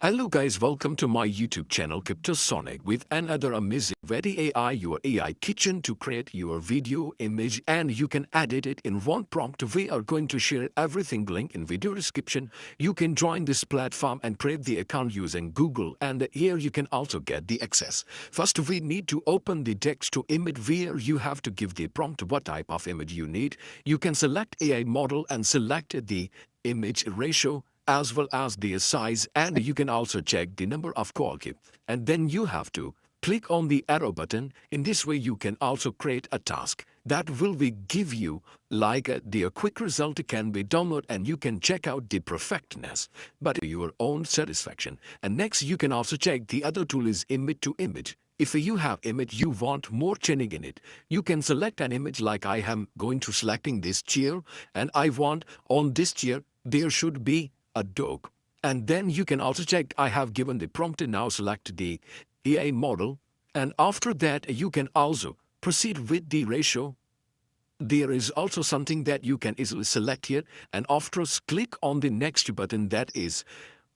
Hello guys, welcome to my YouTube channel Sonic with another amazing WeryAI, your AI kitchen to create your video image, and you can edit it in one prompt. We are going to share everything link in video description. You can join this platform and create the account using Google, and here you can also get the access. First we need to open the text to image where you have to give the prompt what type of image you need. You can select AI model and select the image ratio as well as the size, and you can also check the number of quality, and then you have to click on the arrow button. In this way you can also create a task that will be give you like the quick result can be downloaded, and you can check out the perfectness but your own satisfaction. And next you can also check the other tool is image to image. If you have image you want more changing in it, you can select an image like I am going to selecting this chair, and I want on this chair there should be a dog. And then you can also check I have given the prompt and now select the AI model, and after that you can also proceed with the ratio. There is also something that you can easily select here, and after click on the next button, that is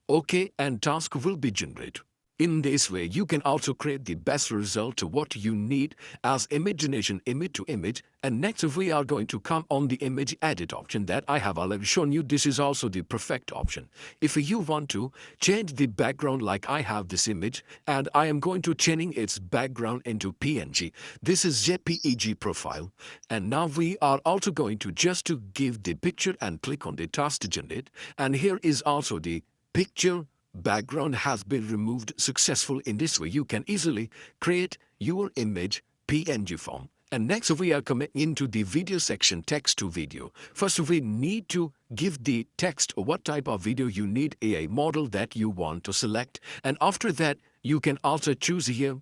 OK, and task will be generated. In this way you can also create the best result to what you need as imagination image to image. And next we are going to come on the image edit option that I have already shown you. This is also the perfect option. If you want to change the background, like I have this image and I am going to changing its background into PNG. This is JPEG profile, and now we are also going to just to give the picture and click on the task to generate. And here is also the picture background has been removed successful. In this way you can easily create your image PNG form. And next we are coming into the video section, text to video. First we need to give the text what type of video you need, AI model that you want to select, and after that you can also choose here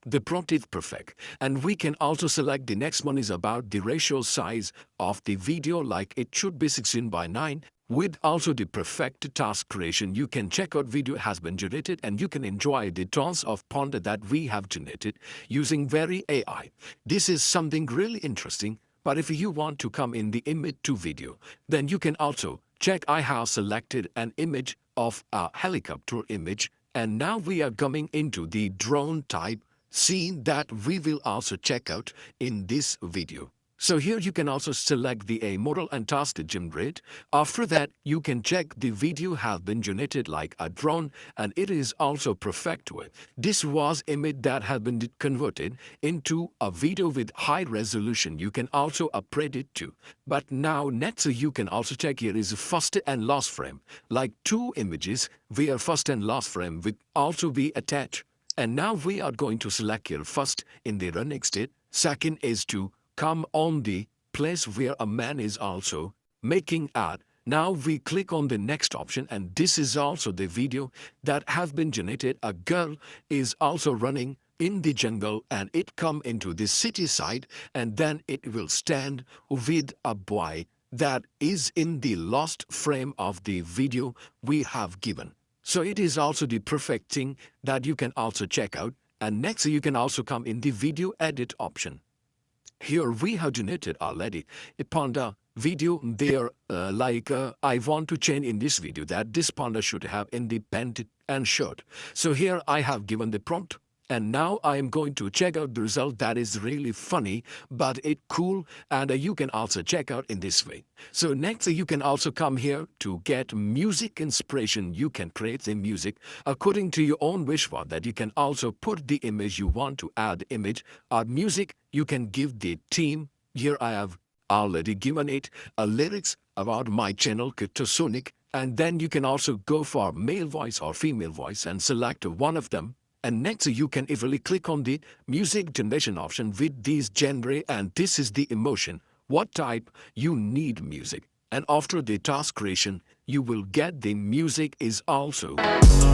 the prompt is perfect. And we can also select the next one is about the ratio size of the video, like it should be 16:9. With also the perfect task creation, you can check out video has been generated, and you can enjoy the tons of content that we have generated using WeryAI. This is something really interesting. But if you want to come in the image to video, then you can also check I have selected an image of a helicopter image, and now we are coming into the drone type scene that we will also check out in this video. So here you can also select the A model and task to generate. After that you can check the video have been generated like a drone, and it is also perfect with. This was image that has been converted into a video with high resolution. You can also upgrade it too. But now next you can also check here is first and last frame, like two images where first and last frame will also be attached. And now we are going to select here first in the running state. Second is to come on the place where a man is also making art. Now we click on the next option, and this is also the video that have been generated. A girl is also running in the jungle, and it come into the city side, and then it will stand with a boy that is in the last frame of the video we have given. So it is also the perfect thing that you can also check out. And next you can also come in the video edit option. Here we have generated already a panda video there, I want to change in this video that this panda should have independent and shirt. So here I have given the prompt, and now I am going to check out the result. That is really funny, but it cool, and you can also check out in this way. So next you can also come here to get music inspiration. You can create the music according to your own wish for that. You can also put the image you want to add image or music. You can give the theme. Here I have already given it a lyrics about my channel Sonic, and then you can also go for male voice or female voice and select one of them. And next you can easily click on the music generation option with these genre, and this is the emotion, what type you need music. And after the task creation you will get the music is also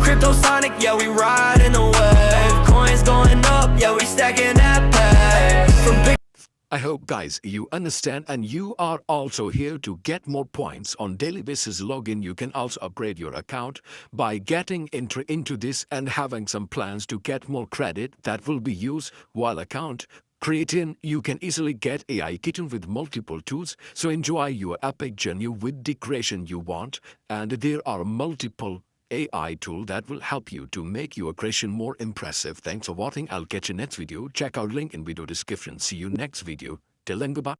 Crypto Sonic, yeah, we riding the wave. Coins going up, yeah, we stacking that pay. From big I hope guys you understand, and you are also here to get more points on daily basis login. You can also upgrade your account by getting entry into this and having some plans to get more credit that will be used while account creating. You can easily get AI kitchen with multiple tools. So enjoy your epic journey with the creation you want, and there are multiple AI tool that will help you to make your creation more impressive. Thanks for watching. I'll catch you next video. Check our link in video description. See you next video. Till then, goodbye.